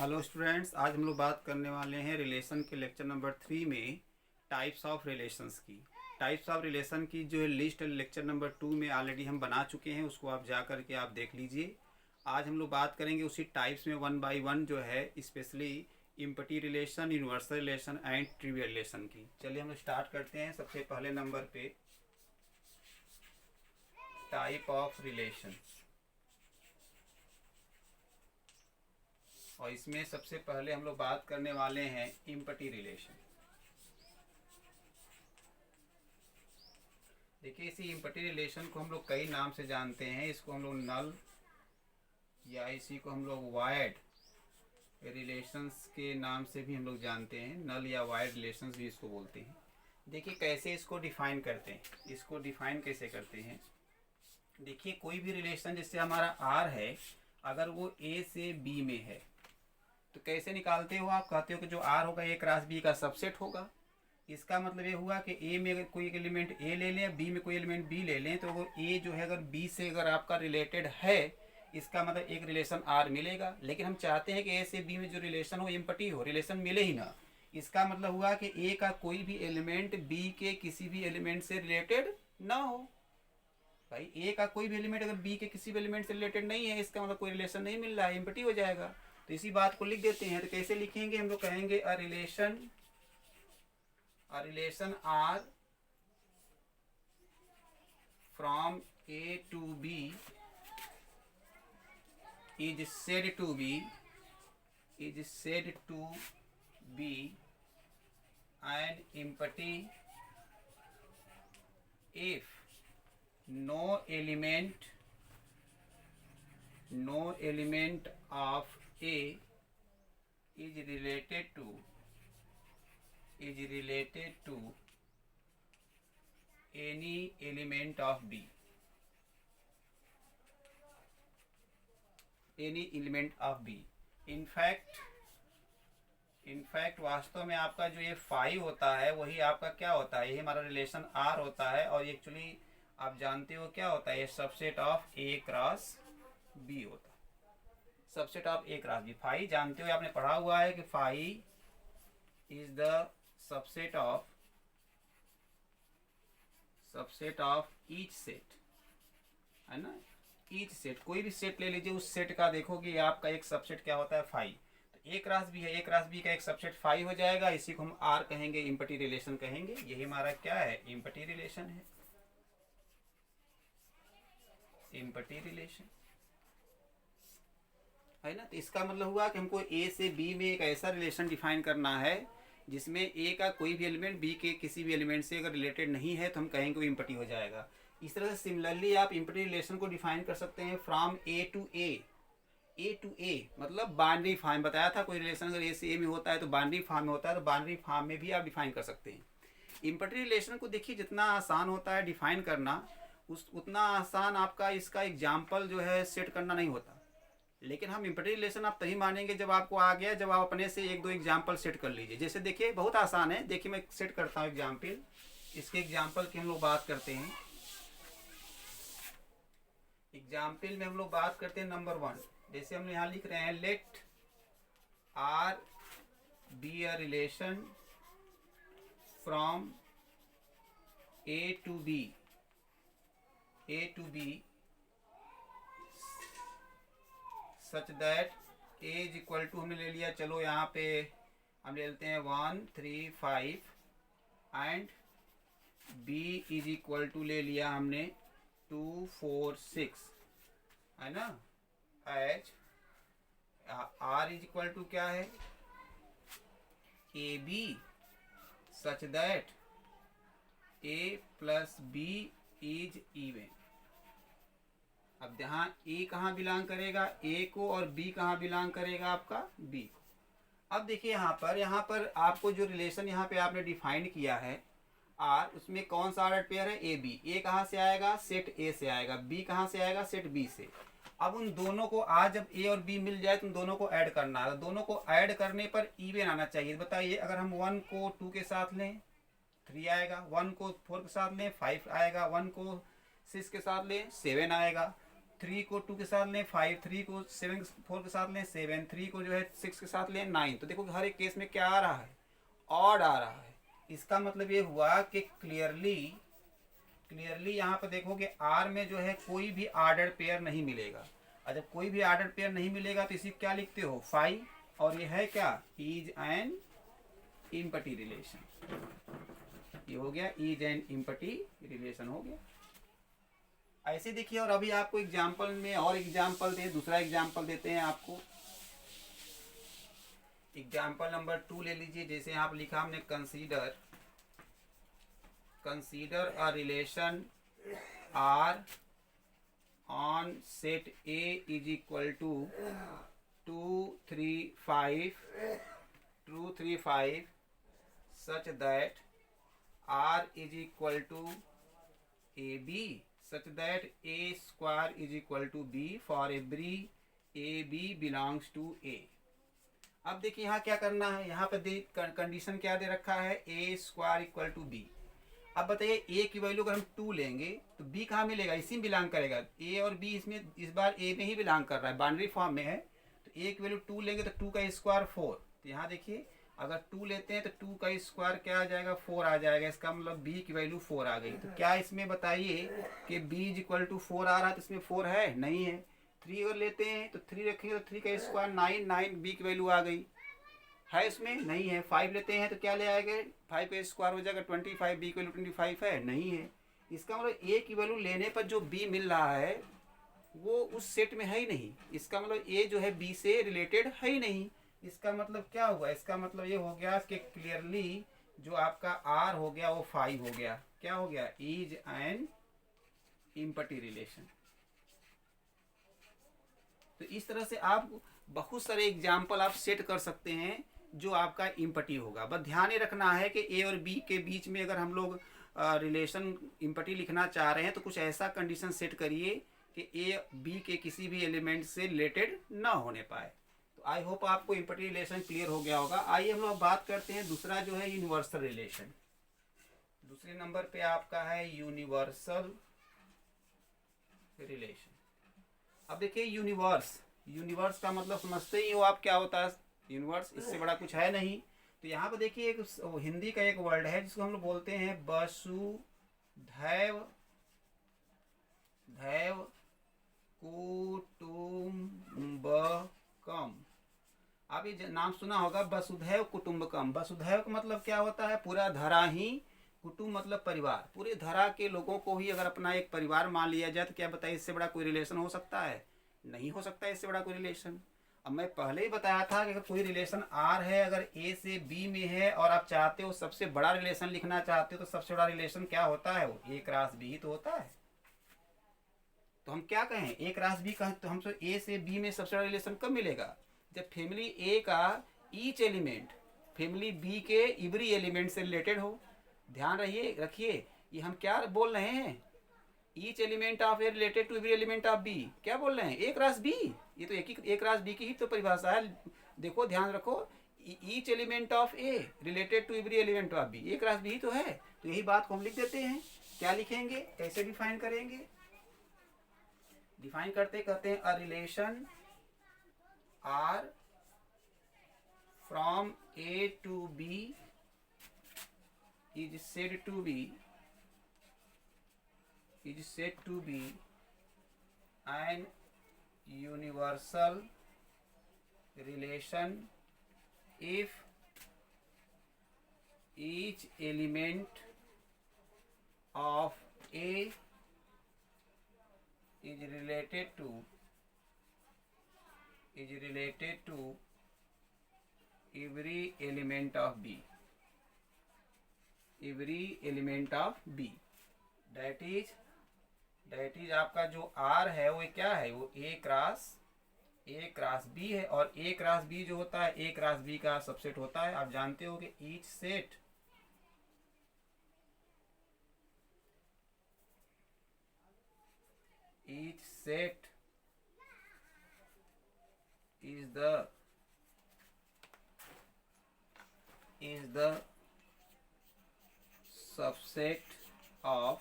Hello students, आज हम लोग बात करने वाले हैं रिलेशन के लेक्चर नंबर 3 में टाइप्स ऑफ रिलेशंस की। टाइप्स ऑफ रिलेशन की जो लिस्ट लेक्चर नंबर 2 में ऑलरेडी हम बना चुके हैं, उसको आप जा कर के आप देख लीजिए। आज हम लोग बात करेंगे उसी टाइप्स में वन बाय वन जो है, specially empty relation, universal relation and trivial relation की। चलिए हम लोग स्टार्ट करते हैं। सबसे पहले नंबर पे टाइप ऑफ रिलेशन, और इसमें सबसे पहले हम लोग बात करने वाले हैं इम्पटी रिलेशन। देखिए, इसी इम्पटी रिलेशन को हम लोग कई नाम से जानते हैं। इसको हम लोग नल या इसी को हम लोग वायड रिलेशंस के नाम से भी हम लोग जानते हैं। नल या वायड रिलेशंस भी इसको बोलते हैं। देखिए कैसे इसको डिफाइन करते हैं। इसको डिफाइन कैसे करते हैं, देखिए कोई भी रिलेशन जैसे हमारा आर है, अगर वो ए से बी में है तो कैसे निकालते हो आप? कहते हो कि जो आर होगा ए क्रॉस बी का सबसेट होगा। इसका मतलब ये हुआ कि ए में अगर कोई एलिमेंट ए ले लें, बी में कोई एलिमेंट बी ले लें, तो अगर ए जो है अगर बी से अगर आपका रिलेटेड है, इसका मतलब एक रिलेशन आर मिलेगा। लेकिन हम चाहते हैं कि ए से बी में जो रिलेशन हो इम्पटी हो, रिलेशन मिले ही ना। इसका मतलब हुआ कि ए का कोई भी एलिमेंट बी के किसी भी एलिमेंट से रिलेटेड ना हो। भाई ए का कोई भी एलिमेंट अगर बी के किसी भी एलिमेंट से रिलेटेड नहीं है, इसका मतलब कोई रिलेशन नहीं मिल रहा है, इम्पटी हो जाएगा। तो इसी बात को लिख देते हैं। तो कैसे लिखेंगे हम लोग? कहेंगे a relation R from A to B is said to be and empty if no element of A is related to any element of B, in fact वास्तव में आपका जो ये 5 होता है वही आपका क्या होता है, ये हमारा रिलेशन R होता है। और एक्चुअली आप जानते हो क्या होता है, ये subset of A cross B होता है। Subset of A cross B, phi जानते हो, आपने पढ़ा हुआ है कि phi is the subset of each set, है ना। ईच सेट, कोई भी सेट ले लीजिए, उस सेट का देखोगे आपका एक सबसेट क्या होता है, फाई। तो ए क्रॉस बी है, ए क्रॉस बी का एक सबसेट फाई हो जाएगा। इसी को हम आर कहेंगे, इम्पटी रिलेशन कहेंगे। यही हमारा क्या है, इम्पटी रिलेशन है, इम्पटी रिलेशन, है ना। तो इसका मतलब हुआ कि हमको ए से बी में एक ऐसा रिलेशन डिफाइन करना है जिसमें ए का कोई भी एलिमेंट बी के किसी भी एलिमेंट से अगर रिलेटेड नहीं है तो हम कहेंगे वो इम्पटी हो जाएगा। इस तरह से सिमिलरली आप इम्पटी रिलेशन को डिफाइन कर सकते हैं फ्रॉम ए टू ए, मतलब बाउंड्री फॉर्म बताया था। कोई रिलेशन अगर ए से ए में होता है तो बाउंड्री फॉर्म में होता है, तो बाउंड्री फॉर्म में भी आप डिफाइन कर सकते हैं। इम्पटी रिलेशन को देखिए जितना आसान होता है डिफाइन करना, उतना आसान आपका इसका एग्जाम्पल जो है सेट करना नहीं होता। लेकिन हम इम्पटी रिलेशन आप तभी मानेंगे जब आपको आ गया, जब आप अपने से एक दो एग्जाम्पल सेट कर लीजिए। जैसे देखिए बहुत आसान है, देखिए मैं सेट करता हूँ एग्जाम्पल। इसके एग्जाम्पल की हम लोग बात करते हैं। एग्जाम्पल में हम लोग बात करते हैं नंबर 1। जैसे हम यहाँ लिख रहे हैं, let R be a relation from A to B such that A is equal to, हमने ले लिया, चलो यहाँ पे हम ले लेते हैं 1 3 5 and B is equal to ले लिया हमने 2 4 6, है ना। H R is equal to क्या है, A B such that A plus B is even. अब यहाँ ए कहाँ बिलोंग करेगा, ए को, और बी कहाँ बिलोंग करेगा आपका, बी को। अब देखिए यहाँ पर आपको जो रिलेशन यहाँ पे आपने डिफाइन किया है आर, उसमें कौन सा ऑर्डर पेयर है, ए बी। ए कहाँ से आएगा, सेट ए से आएगा। बी कहाँ से आएगा, सेट बी से। अब उन दोनों को आज जब ए और बी मिल जाए तो उन दोनों को ऐड करना है। दोनों को ऐड करने पर इवन आना चाहिए। बताइए, अगर हम 1 को 2 के साथ लें 3 आएगा, 1 को 4 के साथ लें 5 आएगा, 1 को 6 के साथ लें 7 आएगा। 3 को 2 के साथ लें, 5 3 को 7 4 के साथ लें, 7 3 को जो है 6 के साथ लें, 9। तो देखो कि हर एक केस में क्या आ रहा है, ऑड आ रहा है। इसका मतलब ये हुआ कि क्लियरली यहाँ पर देखोगे आर में जो है कोई भी ऑर्डर पेयर नहीं मिलेगा। और जब कोई भी ऑर्डर पेयर नहीं मिलेगा तो इसी क्या लिखते हो, 5। और ये है क्या, इज एन इम्पटी रिलेशन। ये हो गया इज एन इम्पटी रिलेशन हो गया। ऐसे देखिए, और अभी आपको एग्जाम्पल में और एग्जाम्पल दे, दूसरा एग्जाम्पल देते हैं आपको। एग्जाम्पल नंबर 2 ले लीजिए। जैसे आप लिखा हमने consider a relation R on set A is equal to 2 3 5 such that R is equal to AB such that A square is equal to B for every AB belongs to A। अब देखिए यहाँ क्या करना है, यहाँ पे condition क्या दे रखा है, A square equal to B। अब बताइए A की वैल्यू अगर हम 2 लेंगे तो B कहाँ मिलेगा, इसी में बिलोंग करेगा। A और B इसमें इस बार A में ही बिलोंग कर रहा है, बाइनरी फॉर्म में है। तो A की वैल्यू 2 लेंगे तो 2 का स्क्वायर 4। तो यहाँ देखिए अगर 2 लेते हैं तो 2 का स्क्वायर क्या आ जाएगा, 4 आ जाएगा। इसका मतलब B की वैल्यू 4 आ गई। तो क्या इसमें बताइए कि B इज इक्वल टू 4 आ रहा है, तो इसमें 4 है नहीं है। 3 अगर लेते हैं तो 3 रखेंगे तो 3 का स्क्वायर 9 B की वैल्यू आ गई, है इसमें नहीं है। 5 लेते हैं तो क्या ले आएंगे, 5 का स्क्वायर हो जाएगा 25, B की वैल्यू 25 है नहीं है। इसका मतलब A की वैल्यू लेने पर जो B मिल रहा है वो उस सेट में है ही नहीं। इसका मतलब A जो है B से रिलेटेड है ही नहीं। इसका मतलब क्या हुआ, इसका मतलब ये हो गया कि क्लियरली जो आपका R हो गया वो 5 हो गया। क्या हो गया, इज एन इम्पटी रिलेशन। तो इस तरह से आप बहुत सारे एग्जाम्पल आप सेट कर सकते हैं जो आपका इम्पटी होगा। बस ध्यान ये रखना है कि ए और बी के बीच में अगर हम लोग रिलेशन इम्पटी लिखना चाह रहे हैं तो कुछ ऐसा कंडीशन सेट करिए कि ए बी के किसी भी एलिमेंट से रिलेटेड ना होने पाए। तो आई होप आपको इम्पटी रिलेशन क्लियर हो गया होगा। आइए हम लोग बात करते हैं दूसरा जो है यूनिवर्सल रिलेशन। दूसरे नंबर पे आपका है यूनिवर्सल रिलेशन। अब देखिए यूनिवर्स का मतलब समझते ही हो आप क्या होता है यूनिवर्स, इससे बड़ा कुछ है नहीं। तो यहाँ पर देखिए एक हिंदी का एक वर्ड है जिसको हम लोग बोलते हैं वसुधैव कुटुम्बकम। आप ये नाम सुना होगा वसुधैव कुटुम्बकम। वसुधैव का मतलब क्या होता है, पूरा धरा ही, कुटुंब मतलब परिवार, पूरे धरा के लोगों को ही अगर अपना एक परिवार मान लिया जाए तो क्या बताइए इससे बड़ा कोई रिलेशन हो सकता है, नहीं हो सकता इससे बड़ा कोई रिलेशन। अब मैं पहले ही बताया था कि अगर कोई रिलेशन आर है, अगर ए से बी में है और आप चाहते हो सबसे बड़ा रिलेशन लिखना चाहते हो तो सबसे बड़ा रिलेशन क्या होता है, वो ए क्रॉस बी तो होता है। तो हम क्या कहें, ए क्रॉस बी कहें तो हमसे ए से बी में सबसे बड़ा रिलेशन कब मिलेगा, जब फैमिली ए का ईच एलिमेंट फैमिली बी के एवरी एलिमेंट से रिलेटेड हो। ध्यान रखिए ये हम क्या बोल रहे हैं, each element of A related to every element of B. क्या बोल रहे हैं, ए क्रॉस बी। ये तो ए क्रॉस बी की ही तो परिभाषा है। देखो ध्यान रखो, each element of A related to every element of B, A cross B ही तो है। तो यही बात को हम लिख देते हैं। क्या लिखेंगे, कैसे डिफाइन करेंगे, डिफाइन करते कहते हैं a relation R from A to B is said to be an universal relation if each element of A is related to every element of B, that is आपका जो R है वो क्या है, वो ए क्रॉस बी है। और ए cross B जो होता है ए क्रॉस बी का सबसेट होता है। आप जानते हो कि each set is the subset of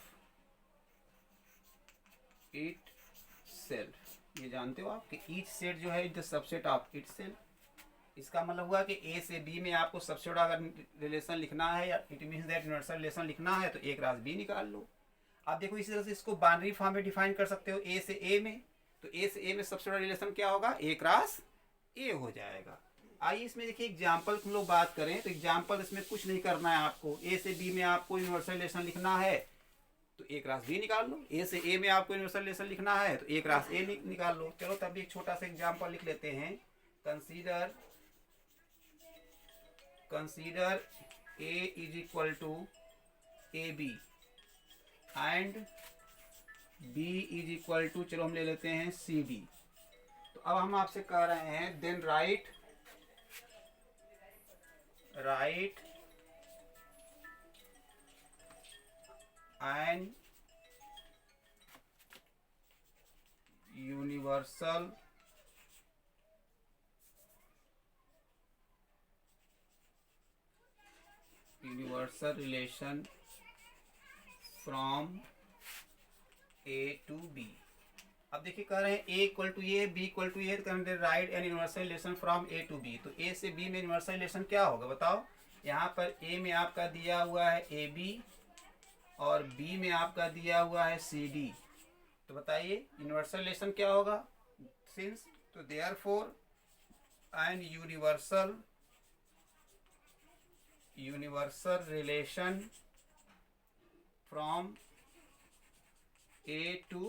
self, ये जानते हो आप कि ईच सेट जो है the subset of it self. इसका मतलब हुआ कि ए से बी में आपको सबसेट अगर रिलेशन लिखना है या it means that universal relation लिखना है तो ए क्रॉस बी निकाल लो। आप देखो इसी तरह से इसको बाइनरी फॉर्म में डिफाइन कर सकते हो, ए से ए में, तो ए से ए में सबसेट रिलेशन क्या होगा, ए क्रॉस ए हो जाएगा। आइए इसमें देखिए एग्जाम्पल हम लोग बात करें तो एग्जाम्पल इसमें कुछ नहीं करना है आपको। ए से बी में आपको यूनिवर्सल रिलेशन लिखना है तो ए क्रॉस बी निकाल लो, ए से ए में आपको यूनिवर्सल रिलेशन लिखना है तो ए क्रॉस ए निकाल लो। चलो तब भी एक छोटा सा एग्जाम्पल लिख लेते हैं। Consider A is equal to A B and B is equal to, चलो हम ले लेते हैं सी डी। तो अब हम आपसे कह रहे हैं then write an universal relation from A to B. अब देखिए कह रहे हैं A equal to A, B equal to A, write an universal relation from A to B. तो ए से बी में यूनिवर्सल रिलेशन क्या होगा बताओ। यहाँ पर ए में आपका दिया हुआ है ए बी और बी में आपका दिया हुआ है सी डी। तो बताइए यूनिवर्सल रिलेशन क्या होगा, सिंस तो therefore an universal relation from A to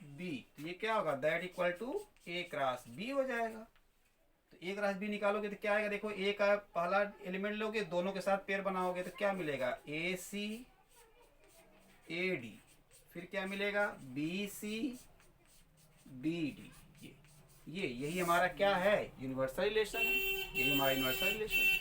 B, तो ये क्या होगा, that equal to A cross B हो जाएगा। तो ए क्रॉस बी निकालोगे तो क्या आएगा, देखो ए का पहला एलिमेंट लोगे, दोनों के साथ पेयर बनाओगे तो क्या मिलेगा, ए सी ए डी, फिर क्या मिलेगा बी सी बी डी। यही हमारा क्या है, यूनिवर्सल रिलेशन है, यही हमारा यूनिवर्सल रिलेशन है।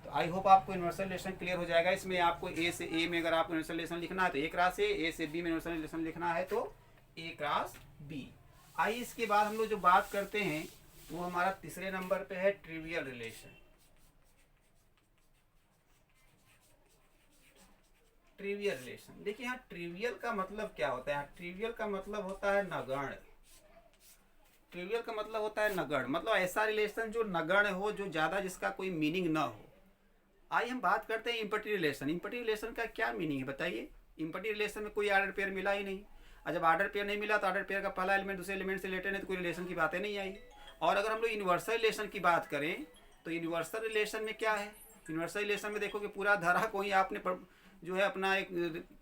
तो आई होप आपको यूनिवर्सल रिलेशन क्लियर हो जाएगा। इसमें आपको ए से ए में अगर आपको यूनिवर्सल रिलेशन लिखना है तो ए क्रॉस ए से बी में यूनिवर्सल रिलेशन लिखना है तो ए क्रॉस बी। आइए इसके बाद हम लोग जो बात करते हैं वो हमारा तीसरे नंबर पे है ट्रिवियल रिलेशन। ट्रिवियल रिलेशन, देखिए यहाँ ट्रिवियल का मतलब क्या होता है, ट्रिवियल का मतलब होता है नगण्य। ट्रिवियल का मतलब होता है नगण्य, मतलब ऐसा रिलेशन जो नगण्य हो, जो ज्यादा जिसका कोई मीनिंग ना हो। आइए हम बात करते हैं इम्पटी रिलेशन। इम्पटी रिलेशन का क्या मीनिंग है बताइए। इम्पटी रिलेशन में कोई ऑर्डर पेयर मिला ही नहीं, और जब ऑर्डर पेयर नहीं मिला तो ऑर्डर पेयर का पहला एलिमेंट दूसरे एलिमेंट से रिलेटेड है तो कोई रिलेशन की बातें नहीं आई। और अगर हम लोग यूनिवर्सल रिलेशन की बात करें तो यूनिवर्सल रिलेशन में क्या है, यूनिवर्सल रिलेशन में देखो कि पूरा धरा को ही आपने जो है अपना एक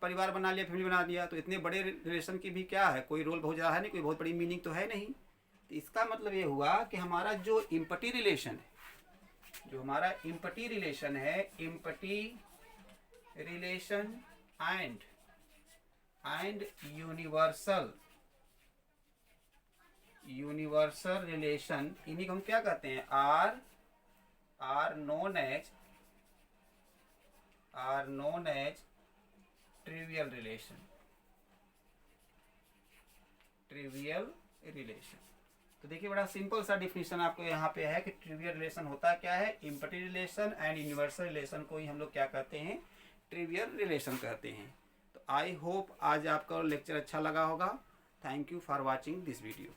परिवार बना लिया, फैमिली बना दिया, तो इतने बड़े रिलेशन की भी क्या है, कोई रोल बहुत ज़्यादा है नहीं, कोई बहुत बड़ी मीनिंग तो है नहीं। तो इसका मतलब ये हुआ कि हमारा जो इम्पटी रिलेशन है, जो हमारा इम्पटी रिलेशन है, empty relation and universal relation, इन्हीं को हम क्या कहते हैं, R known as trivial relation. तो देखिए बड़ा सिंपल सा डिफिनीशन आपको यहाँ पे है कि ट्रिवियल रिलेशन होता क्या है, empty relation and universal relation को ही हम लोग क्या कहते हैं, ट्रिवियल रिलेशन कहते हैं। तो आई होप आज आपका लेक्चर अच्छा लगा होगा। Thank you for watching this video.